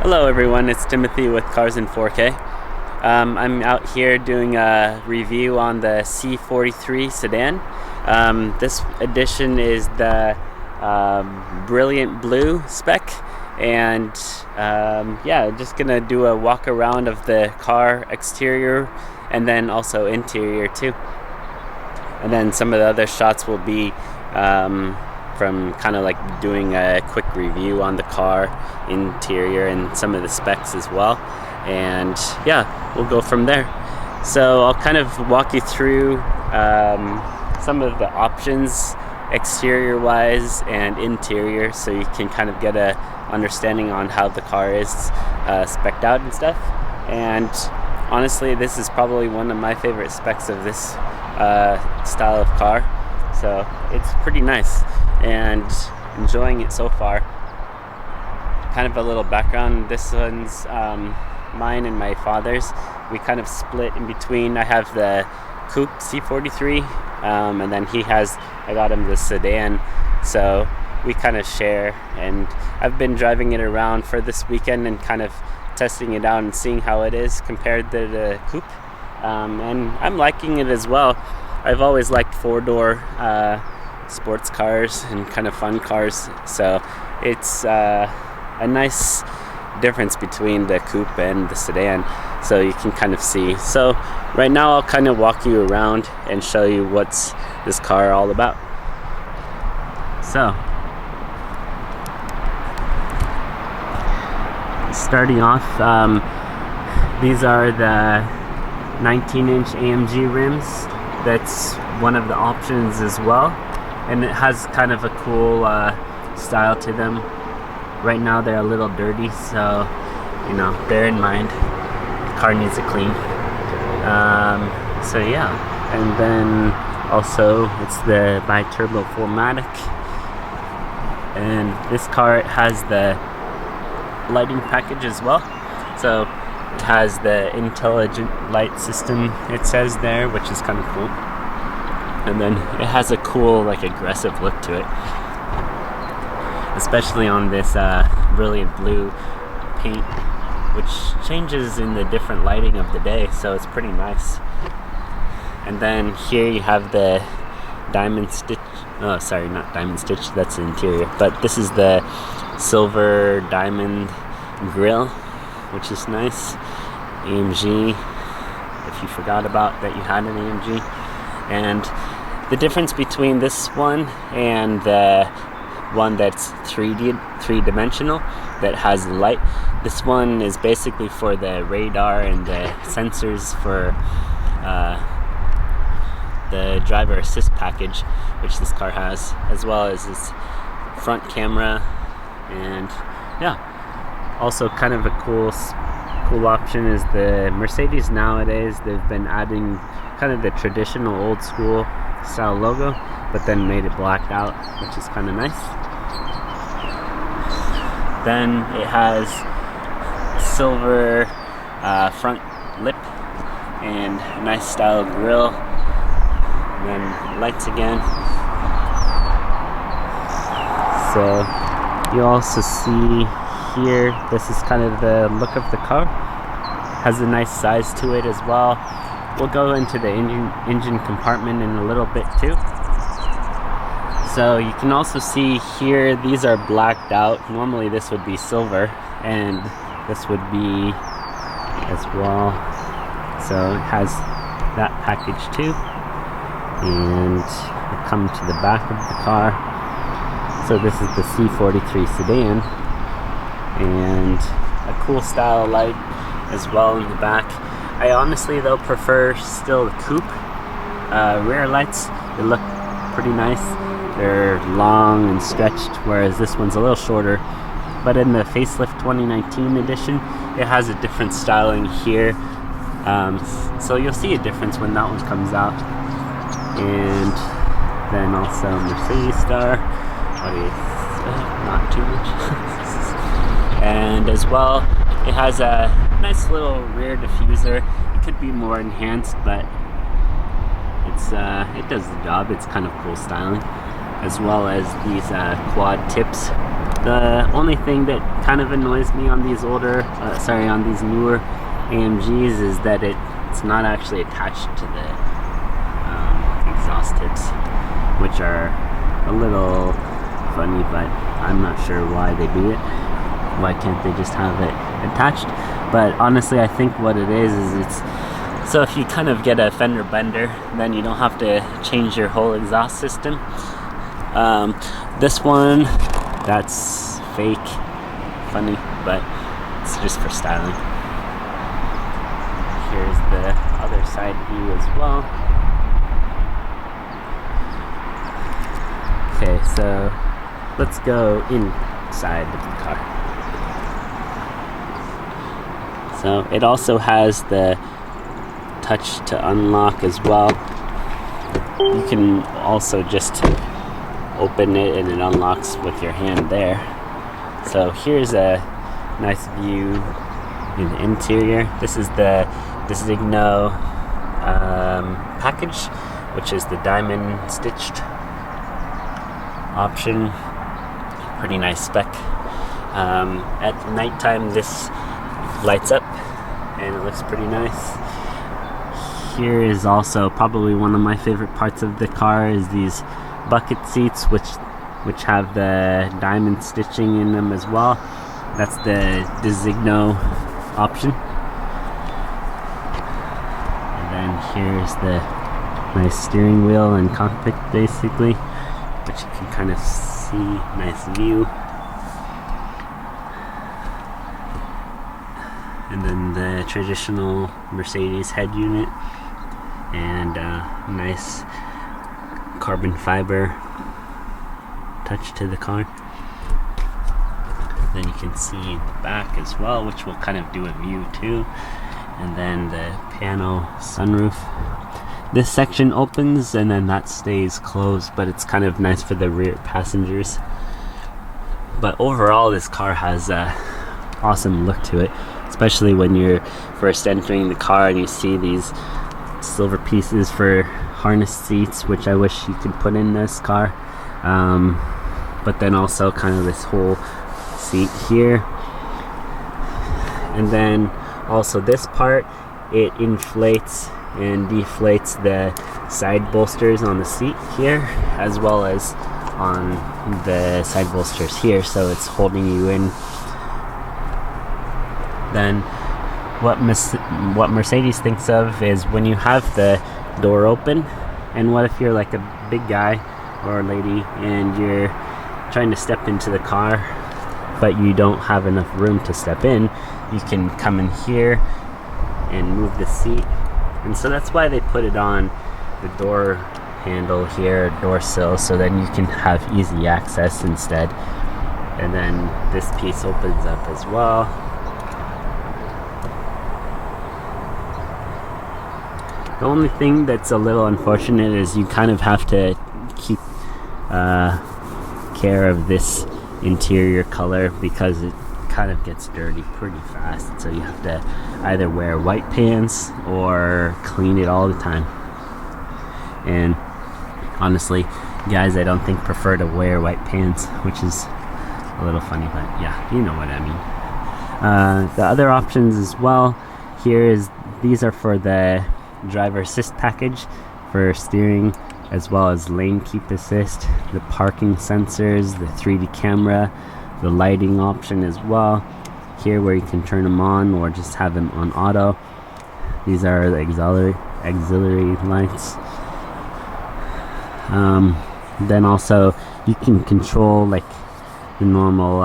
Hello everyone, it's Timothy with Cars in 4K. I'm out here doing a review on the C43 Sedan. This edition is the Brilliant Blue Spec, and yeah, just gonna do a walk around of the car exterior and then also interior too. And then some of the other shots will be from kind of like doing a quick review on the car interior and some of the specs as well, and yeah, we'll go from there. So I'll kind of walk you through some of the options exterior wise and interior, so you can kind of get a understanding on how the car is spec'd out and stuff. And honestly, this is probably one of my favorite specs of this style of car, so it's pretty nice and enjoying it so far. Kind of a little background, this one's mine and my father's. We kind of split in between. I have the coupe C43 and then I got him the sedan, so we kind of share, and I've been driving it around for this weekend and kind of testing it out and seeing how it is compared to the coupe, and I'm liking it as well. I've always liked four-door sports cars and kind of fun cars, so it's a nice difference between the coupe and the sedan, so you can kind of see. So right now I'll kind of walk you around and show you what's this car all about. So starting off, these are the 19-inch AMG rims. That's one of the options as well, and it has kind of a cool style to them. Right now they're a little dirty, so bear in mind the car needs a clean. So yeah, and then also it's the bi-turbo 4MATIC, and this car has the lighting package as well. So it has the intelligent light system, it says there, which is kind of cool. And then it has a cool, like, aggressive look to it, especially on this brilliant blue paint, which changes in the different lighting of the day, so it's pretty nice. And then here you have the diamond stitch, oh sorry, not diamond stitch, that's the interior, but this is the silver diamond grille, which is nice. AMG, if you forgot about that you had an AMG. And the difference between this one and the one that's three-dimensional that has the light, this one is basically for the radar and the sensors for the driver assist package, which this car has, as well as this front camera. And yeah, also kind of a cool option is the Mercedes nowadays. They've been adding kind of the traditional old school style logo, but then made it blacked out, which is kind of nice. Then it has silver front lip and a nice style grille, and then lights again. So you also see here, this is kind of the look of the car. Has a nice size to it as well. We'll go into the engine compartment in a little bit too. So you can also see here, these are blacked out. Normally this would be silver, and this would be as well. So it has that package too. And we'll come to the back of the car. So this is the C43 Sedan, and a cool style light as well in the back. I honestly though prefer still the coupe rear lights. They look pretty nice. They're long and stretched, whereas this one's a little shorter. But in the facelift 2019 edition, it has a different styling here. So you'll see a difference when that one comes out. And then also Mercedes Star. What do you think? Not too much. And as well, it has a nice little rear diffuser. It could be more enhanced, but it does the job. It's kind of cool styling, as well as these quad tips The only thing that kind of annoys me on these on these newer AMGs is that it's not actually attached to the exhaust tips, which are a little funny, but I'm not sure why they do it. Why can't they just have it attached? But honestly, I think what it is it's so if you kind of get a fender bender, then you don't have to change your whole exhaust system. This one, that's fake, funny, but it's just for styling. Here's the other side view as well. Okay, so let's go inside of the car. So it also has the touch to unlock as well. You can also just open it and it unlocks with your hand there. So here's a nice view in the interior. This is the Designo package, which is the diamond stitched option. Pretty nice spec. At nighttime this lights up and it looks pretty nice. Here is also probably one of my favorite parts of the car is these bucket seats which have the diamond stitching in them as well. That's the Designo option. And then here's the nice steering wheel and cockpit basically, which you can kind of see, nice view. And then the traditional Mercedes head unit and nice carbon fiber touch to the car. Then you can see the back as well, which will kind of do a view too. And then the piano sunroof. This section opens and then that stays closed, but it's kind of nice for the rear passengers. But overall this car has a awesome look to it, especially when you're first entering the car and you see these silver pieces for harness seats, which I wish you could put in this car. But then also kind of this whole seat here, and then also this part, it inflates and deflates the side bolsters on the seat here as well as on the side bolsters here, so it's holding you in. Then what Mercedes thinks of is when you have the door open, and what if you're like a big guy or a lady and you're trying to step into the car but you don't have enough room to step in, you can come in here and move the seat. And so that's why they put it on the door handle here, door sill, so then you can have easy access instead. And then this piece opens up as well. The only thing that's a little unfortunate is you kind of have to keep care of this interior color because it kind of gets dirty pretty fast, so you have to either wear white pants or clean it all the time. And honestly, guys, I don't think prefer to wear white pants, which is a little funny, but yeah, you know what I mean. The other options as well here is these are for the driver assist package for steering, as well as lane keep assist, the parking sensors, the 3D camera, the lighting option as well here where you can turn them on or just have them on auto. These are the auxiliary lights. Then also you can control like the normal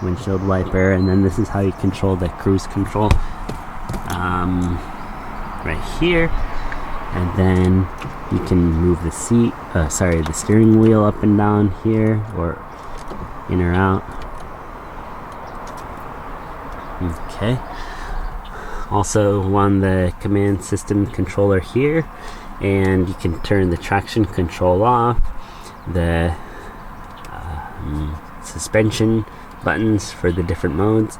windshield wiper, and then this is how you control the cruise control right here. And then you can move the seat, the steering wheel up and down here, or in or out. Okay. Also on the command system controller here, and you can turn the traction control off, the suspension buttons for the different modes,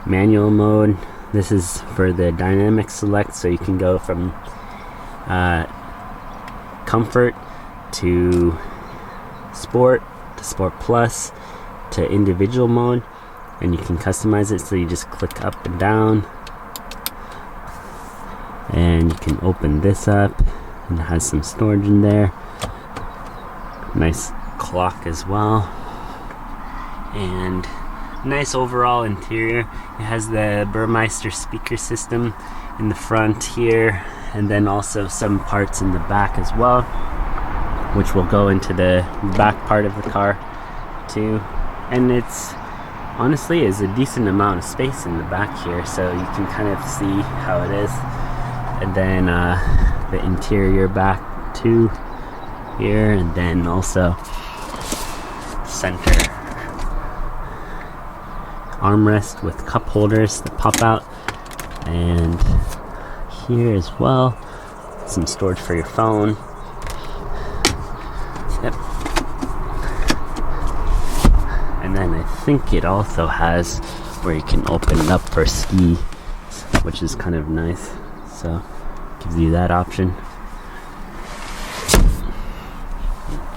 manual mode. This is for the dynamic select, so you can go from comfort to sport to Sport Plus to individual mode, and you can customize it, so you just click up and down, and you can open this up, and it has some storage in there. Nice clock as well, and nice overall interior. It has the Burmester speaker system in the front here, and then also some parts in the back as well, which will go into the back part of the car too. And it's honestly is a decent amount of space in the back here, so you can kind of see how it is. And then the interior back too here, and then also center armrest with cup holders that pop out, and here as well some storage for your phone. Yep. And then I think it also has where you can open it up for ski, which is kind of nice, so gives you that option.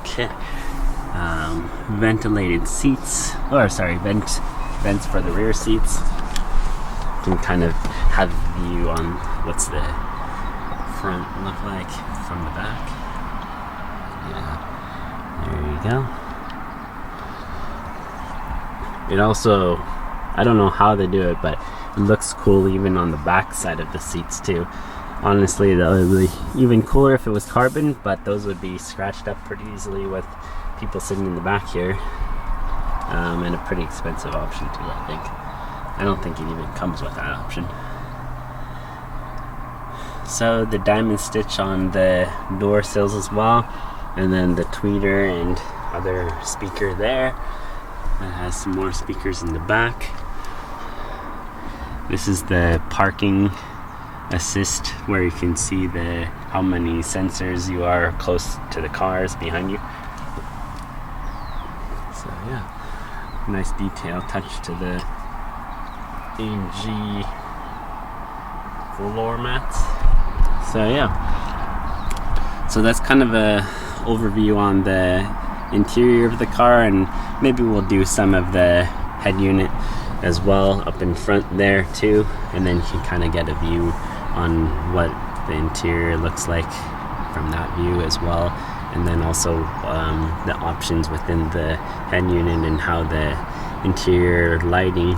Okay. Ventilated seats, or sorry, vents for the rear seats. You can kind of have a view on what's the front look like from the back. Yeah, there you go. It also, I don't know how they do it, but it looks cool even on the back side of the seats too. Honestly, that would be even cooler if it was carbon, but those would be scratched up pretty easily with people sitting in the back here, and a pretty expensive option too, I think. I don't think it even comes with that option. So the diamond stitch on the door sills as well, and then the tweeter and other speaker there. It has some more speakers in the back. This is the parking assist, where you can see how many sensors you are close to the cars behind you. So yeah, nice detail touch to the AMG floor mats. So yeah, so that's kind of a overview on the interior of the car, and maybe we'll do some of the head unit as well up in front there too, and then you can kind of get a view on what the interior looks like from that view as well, and then also the options within the head unit and how the interior lighting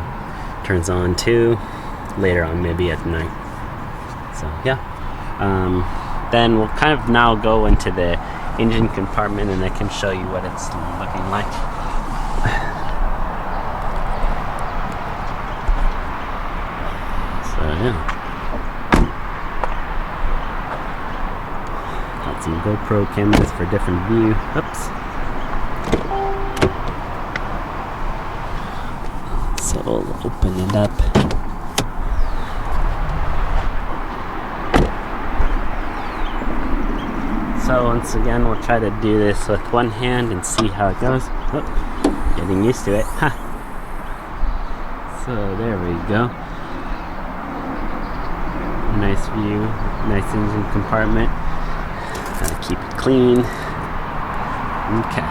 turns on too later on, maybe at night. So yeah, then we'll kind of now go into the engine compartment, and I can show you what it's looking like. So yeah, got some GoPro cameras for different view. Oops. So we'll open it up. So once again, we'll try to do this with one hand and see how it goes. Oh, getting used to it. Ha. So there we go. Nice view, nice engine compartment. Gotta keep it clean. Okay.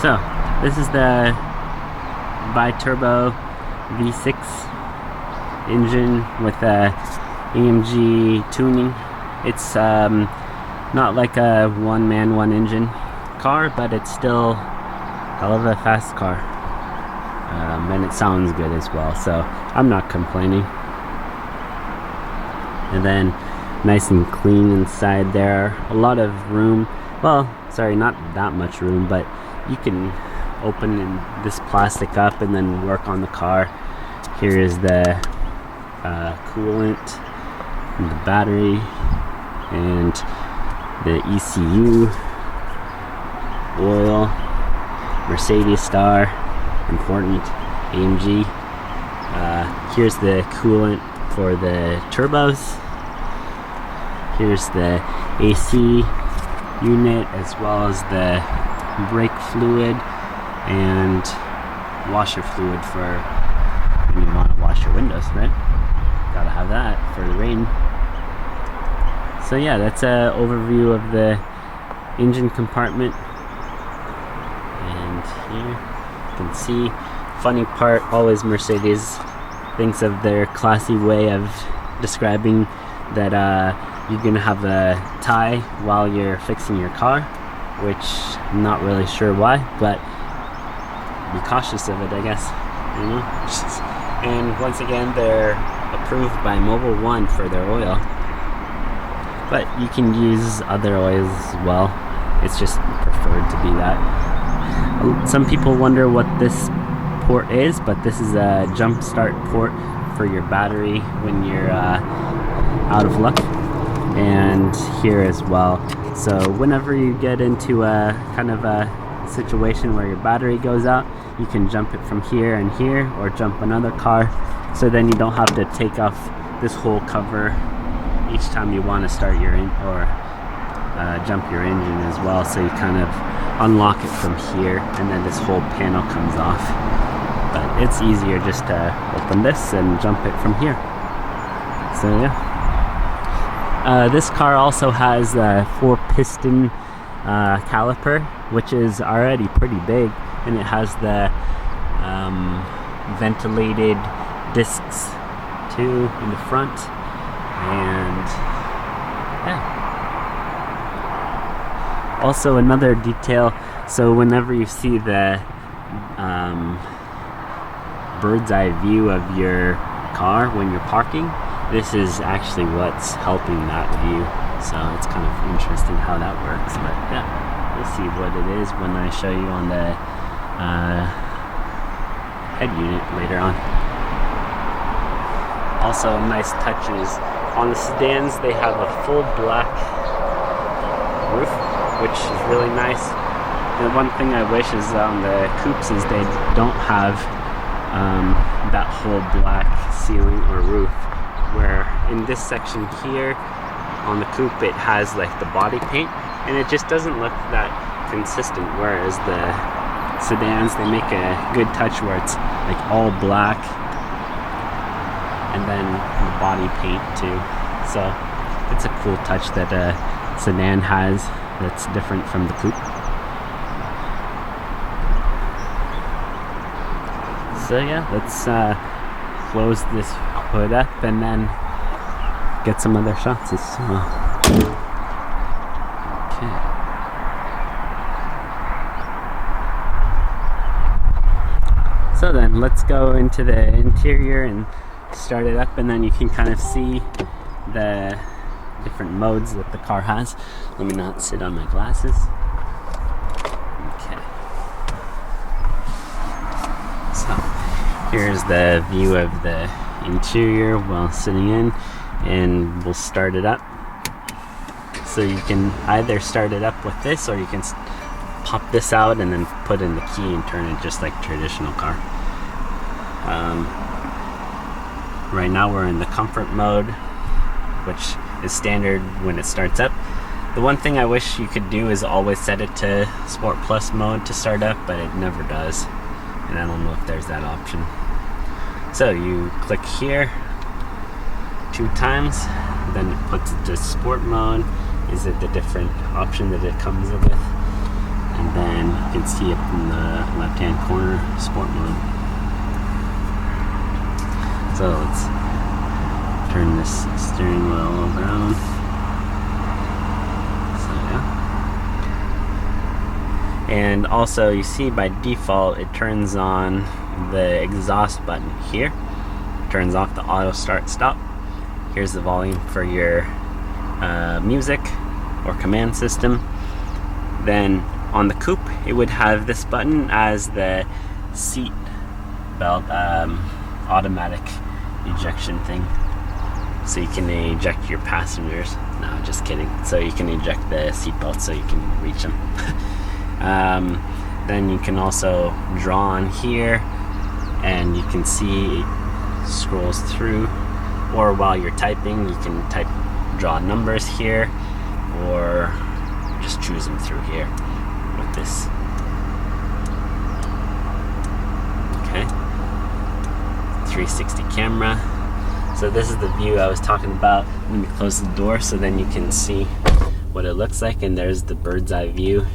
So this is the bi-turbo V6 engine with a AMG tuning. It's not like a one-man, one-engine car, but it's still a hell of a fast car, and it sounds good as well, so I'm not complaining. And then nice and clean inside there. A lot of room. Well, sorry, not that much room, but you can open this plastic up and then work on the car. Here is the coolant and the battery and the ECU, oil, Mercedes star, important, AMG. Here's the coolant for the turbos. Here's the AC unit, as well as the brake fluid and washer fluid for when you want to wash your windows, right? Gotta have that for the rain. So yeah, that's an overview of the engine compartment. And here. You can see, funny part, always Mercedes thinks of their classy way of describing that you're gonna have a tie while you're fixing your car, which I'm not really sure why, but be cautious of it, I guess, you know. And once again, they're approved by Mobil 1 for their oil, but you can use other oils as well. It's just preferred to be that. Some people wonder what this port is, but this is a jump start port for your battery when you're out of luck, and here as well. So whenever you get into a kind of a situation where your battery goes out, you can jump it from here and here, or jump another car, so then you don't have to take off this whole cover each time you want to start your jump your engine as well. So you kind of unlock it from here, and then this whole panel comes off. But it's easier just to open this and jump it from here. So yeah. This car also has a 4-piston caliper, which is already pretty big, and it has the ventilated discs too in the front, and yeah. Also another detail, so whenever you see the bird's eye view of your car when you're parking, this is actually what's helping that view. So it's kind of interesting how that works, but yeah, you'll see what it is when I show you on the head unit later on. Also nice touches on the sedans, they have a full black roof, which is really nice. And one thing I wish is on the coupes is they don't have that whole black ceiling or roof, where in this section here on the coupe it has like the body paint, and it just doesn't look that consistent, whereas the sedans, they make a good touch where it's like all black and then the body paint too. So it's a cool touch that a sedan has that's different from the coupe. So yeah, let's close this hood up and then get some other shots as well. Okay. So then let's go into the interior and start it up, and then you can kind of see the different modes that the car has. Let me not sit on my glasses. Okay. So here's the view of the interior while sitting in, and we'll start it up. So you can either start it up with this, or you can pop this out and then put in the key and turn it just like a traditional car. Right now we're in the comfort mode, which is standard when it starts up. The one thing I wish you could do is always set it to Sport Plus mode to start up, but it never does, and I don't know if there's that option. So you click here 2 times, then it puts it to sport mode. Is it the different option that it comes with? And then you can see up in the left hand corner, sport mode. So let's turn this steering wheel around. So yeah. And also you see by default it turns on the exhaust button here. Turns off the auto start stop. Here's the volume for your music or command system. Then on the coupe it would have this button as the seat belt automatic ejection thing, so you can eject your passengers. No, just kidding. So you can eject the seat belt so you can reach them. Then you can also draw on here, and you can see it scrolls through, or while you're typing you can draw numbers here, or just choose them through here with this. Okay, 360 camera. So this is the view I was talking about. Let me close the door so then you can see what it looks like, and there's the bird's eye view.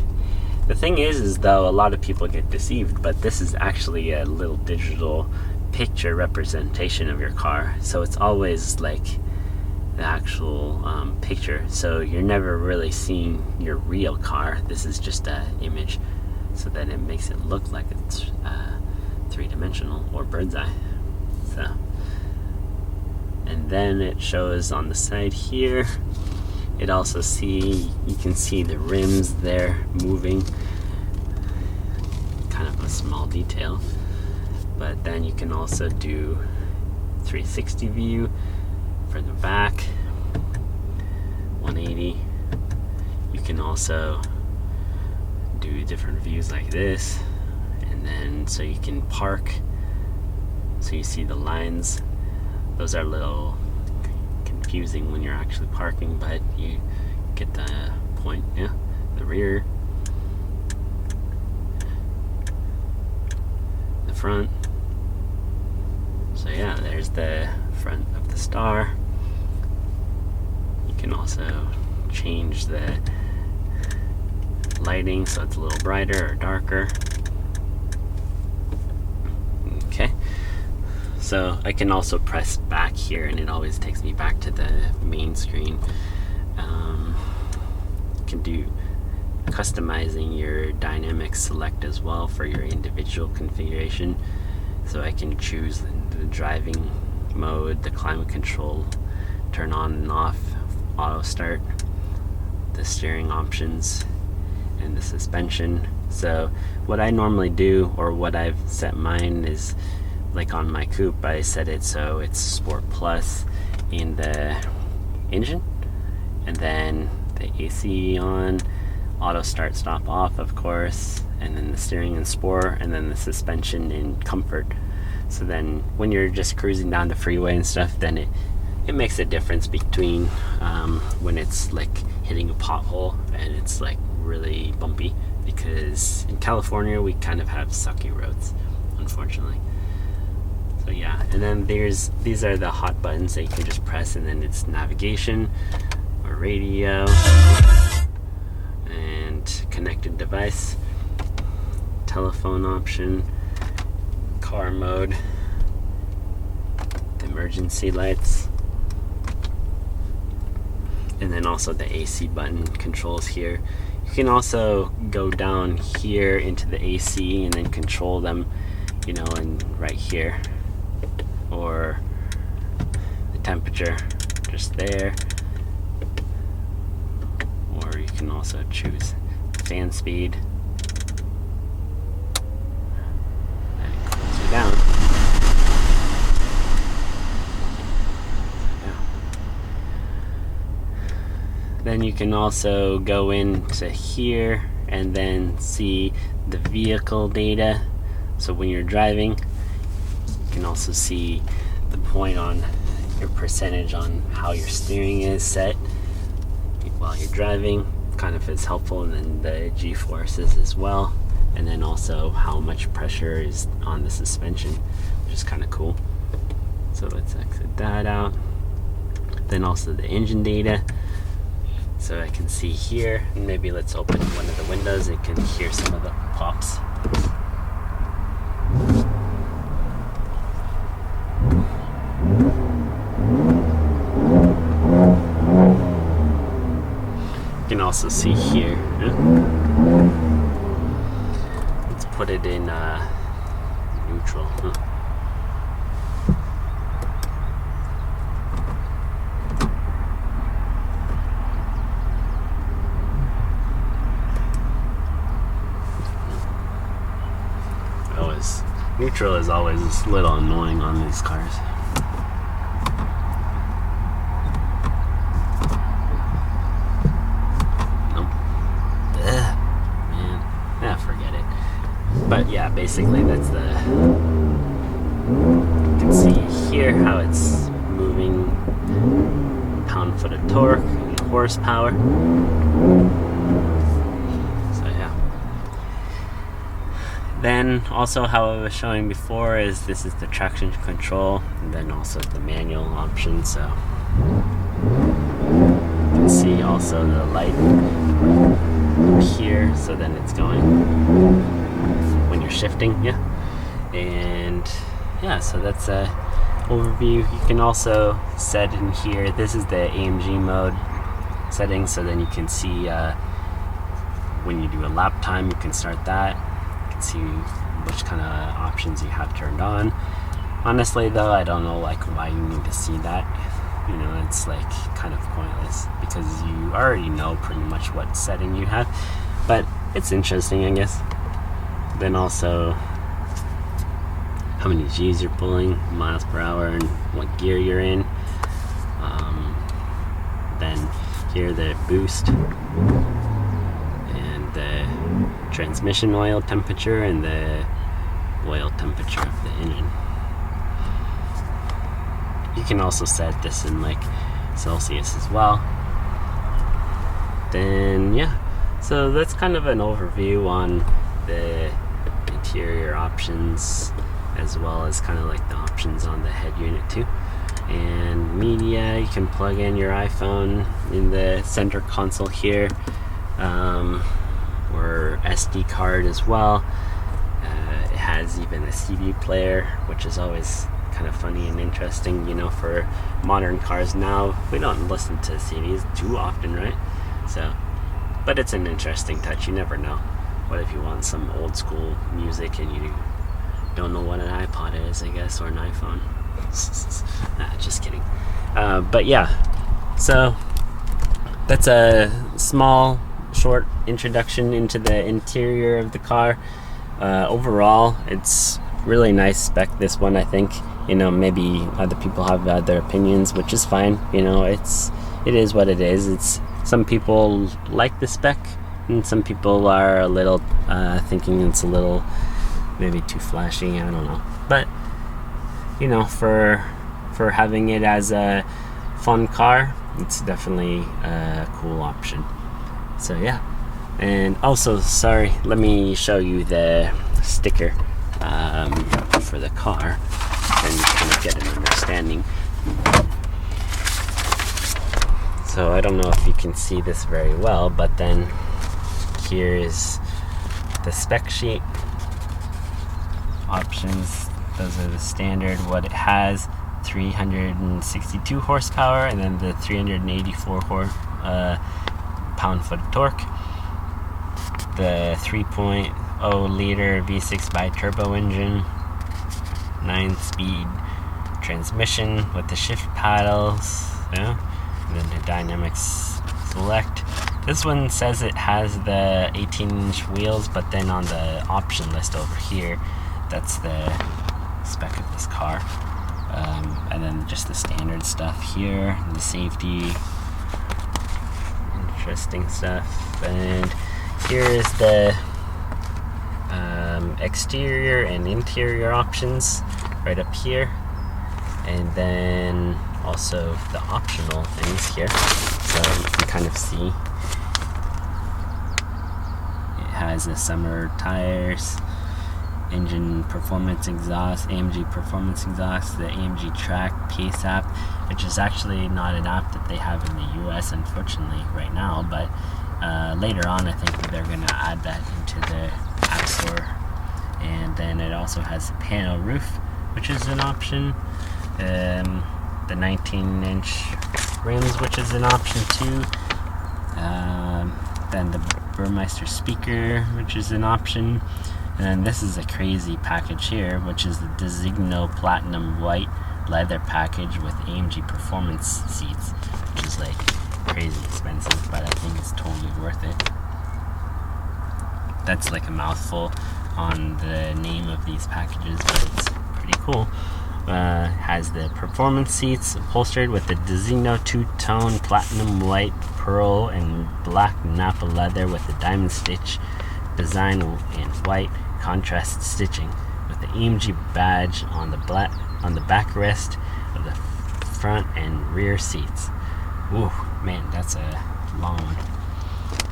The thing is though, a lot of people get deceived, but this is actually a little digital picture representation of your car, so it's always like the actual picture, so you're never really seeing your real car. This is just an image, so that it makes it look like it's three-dimensional or bird's eye. So, and then it shows on the side here, it also you can see the rims there moving, kind of a small detail. But then you can also do 360 view for the back, 180. You can also do different views like this, and then so you can park, so you see the lines. Those are a little confusing when you're actually parking, but you get the point. Yeah, the rear, the front. So yeah, there's the front of the star. You can also change the lighting so it's a little brighter or darker. Okay, so I can also press back here and it always takes me back to the main screen. You can do customizing your dynamic select as well for your individual configuration. So I can choose the driving mode, the climate control, turn on and off, auto start, the steering options, and the suspension. So what I normally do, or what I've set mine, is like on my coupe, I set it so it's Sport Plus in the engine, and then the AC on, auto start stop off of course, and then the steering in Sport, and then the suspension in Comfort. So then when you're just cruising down the freeway and stuff, then it makes a difference between when it's like hitting a pothole and it's like really bumpy, because in California we kind of have sucky roads, unfortunately. So yeah, and then these are the hot buttons that you can just press, and then it's navigation or radio and connected device, telephone option, car mode, the emergency lights, and then also the AC button controls here. You can also go down here into the AC and then control them, you know, and right here, or the temperature just there, or you can also choose fan speed. Down. Yeah. Then you can also go into here and then see the vehicle data. So when you're driving, you can also see the point on your percentage on how your steering is set while you're driving. Kind of is helpful, and then the G-forces as well. And then also how much pressure is on the suspension, which is kind of cool. So let's exit that out. Then also the engine data. So I can see here, and maybe let's open one of the windows and can hear some of the pops. You can also see here. Put it in neutral. Neutral is always a little annoying on these cars. Nope. Ugh, man. Ah, forget it. But yeah, basically that's the, you can see here how it's moving, pound-foot of torque, and horsepower. So yeah. Then also how I was showing before is this is the traction control, and then also the manual option. So you can see also the light here, so then it's going when you're shifting, yeah. And yeah, so that's a overview. You can also set in here, this is the AMG mode setting, so then you can see when you do a lap time, you can start that. You can see which kind of options you have turned on. Honestly though, I don't know like why you need to see that. You know, it's like kind of pointless because you already know pretty much what setting you have, but it's interesting, I guess. Then also how many G's you're pulling, miles per hour, and what gear you're in. Then here the boost and the transmission oil temperature and the oil temperature of the engine. You can also set this in like Celsius as well. Then yeah, so that's kind of an overview on the interior options, as well as kind of like the options on the head unit too. And media, you can plug in your iPhone in the center console here, or SD card as well. It has even a CD player, which is always kind of funny and interesting, you know, for modern cars now. We don't listen to CDs too often, right? So, but it's an interesting touch. You never know. What if you want some old school music and you don't know what an iPod is, I guess, or an iPhone? Nah, just kidding. But yeah, so that's a small, short introduction into the interior of the car. Overall, it's really nice spec, this one, I think. You know, maybe other people have other opinions, which is fine. You know, it is what it is. It's, some people like the spec, and some people are a little thinking it's a little maybe too flashy. I don't know, but you know, for having it as a fun car, it's definitely a cool option. So yeah, and also, sorry, let me show you the sticker for the car, and you kind of get an understanding. So I don't know if you can see this very well, but then here's the spec sheet options. Those are the standard, what it has: 362 horsepower, and then the 384 pound-foot of torque, the 3.0 liter V6 bi-turbo engine, 9-speed transmission with the shift paddles, yeah, and then the dynamics select. This one says it has the 18-inch wheels, but then on the option list over here, that's the spec of this car. And then just the standard stuff here, the safety, interesting stuff. And here is the exterior and interior options right up here, and then also the optional things here, so you can kind of see it has the summer tires, engine performance exhaust, AMG Performance exhaust, the AMG Track Pace app, which is actually not an app that they have in the US, unfortunately, right now, but later on I think they're going to add that into the App Store. And then it also has the panel roof, which is an option, the 19-inch rims, which is an option too, then the Burmester speaker, which is an option. And then this is a crazy package here, which is the Designo Platinum White leather package with AMG Performance seats, which is like crazy expensive, but I think it's totally worth it. That's like a mouthful on the name of these packages, but it's pretty cool. Has the performance seats upholstered with the Designo two-tone platinum white, pearl, and black Nappa leather with the diamond stitch design and white contrast stitching, with the AMG badge on the backrest of the front and rear seats. Ooh, man, that's a long one.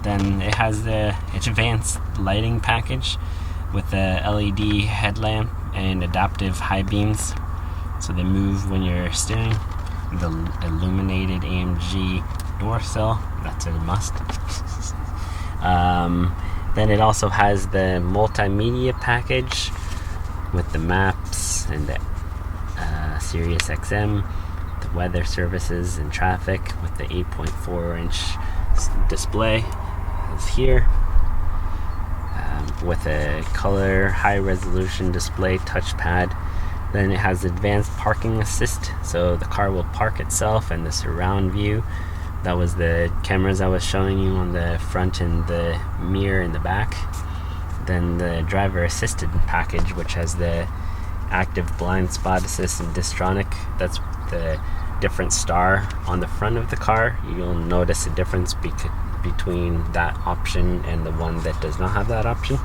Then it has the advanced lighting package with the LED headlamp and adaptive high beams, so they move when you're steering. The illuminated AMG door sill, that's a must. Then it also has the Multimedia Package with the maps and the Sirius XM, the weather services and traffic with the 8.4-inch display is here, with a color high-resolution display touchpad. Then it has advanced parking assist, so the car will park itself, and the surround view. That was the cameras I was showing you on the front and the mirror in the back. Then the driver assisted package, which has the active blind spot assist and Distronic. That's the different star on the front of the car. You'll notice a difference between that option and the one that does not have that option.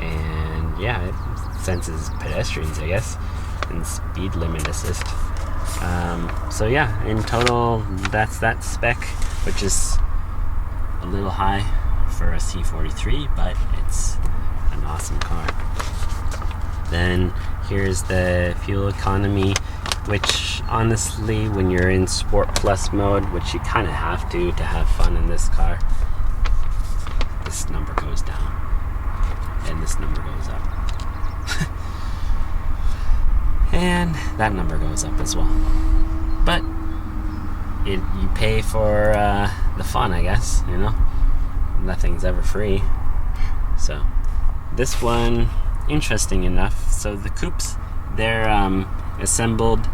And yeah, it senses pedestrians, I guess, and speed limit assist. So yeah, in total, that's that spec, which is a little high for a C43, but it's an awesome car. Then here's the fuel economy, which honestly, when you're in Sport Plus mode, which you kind of have to have fun in this car, this number goes down and this number goes up. And that number goes up as well. But you pay for the fun, I guess, you know? Nothing's ever free. So this one, interesting enough, so the coupes, they're assembled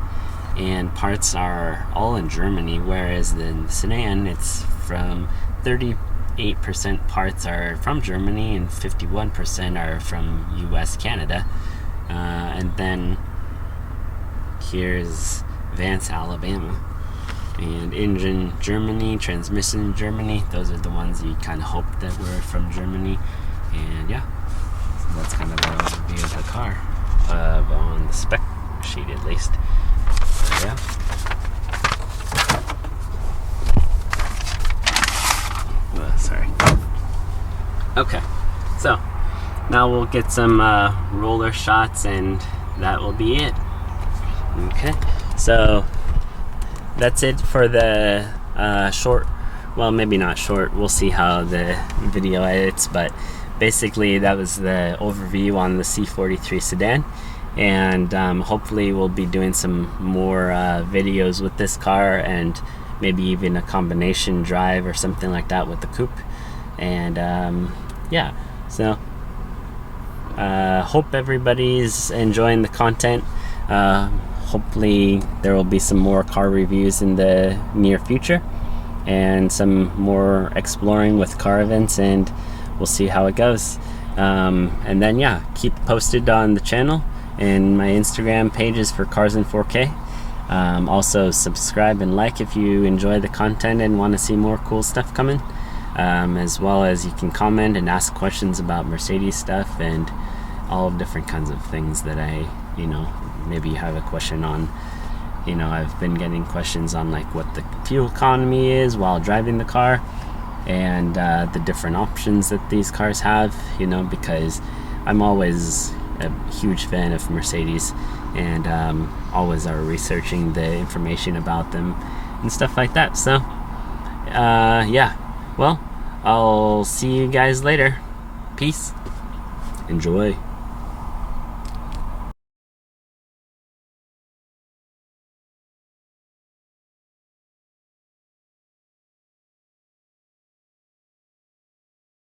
and parts are all in Germany, whereas in the sedan, it's from 38% parts are from Germany and 51% are from US, Canada. And then here's Vance, Alabama, and engine Germany, transmission Germany. Those are the ones you kind of hope that were from Germany. And yeah, so that's kind of an overview of the car, on the spec sheet at least. So yeah. Sorry. Okay, so now we'll get some roller shots and that will be it. Okay, so that's it for the short, well, maybe not short, we'll see how the video edits, but basically that was the overview on the C43 Sedan, and hopefully we'll be doing some more videos with this car, and maybe even a combination drive or something like that with the coupe. And yeah, so hope everybody's enjoying the content. Hopefully there will be some more car reviews in the near future and some more exploring with car events, and we'll see how it goes. And then yeah, keep posted on the channel and my Instagram pages for Cars in 4K. Also subscribe and like if you enjoy the content and want to see more cool stuff coming, as well as you can comment and ask questions about Mercedes stuff and all different kinds of things that maybe you have a question on. I've been getting questions on like what the fuel economy is while driving the car, and the different options that these cars have, because I'm always a huge fan of Mercedes, and always are researching the information about them and stuff like that. So yeah, well, I'll see you guys later. Peace. Enjoy.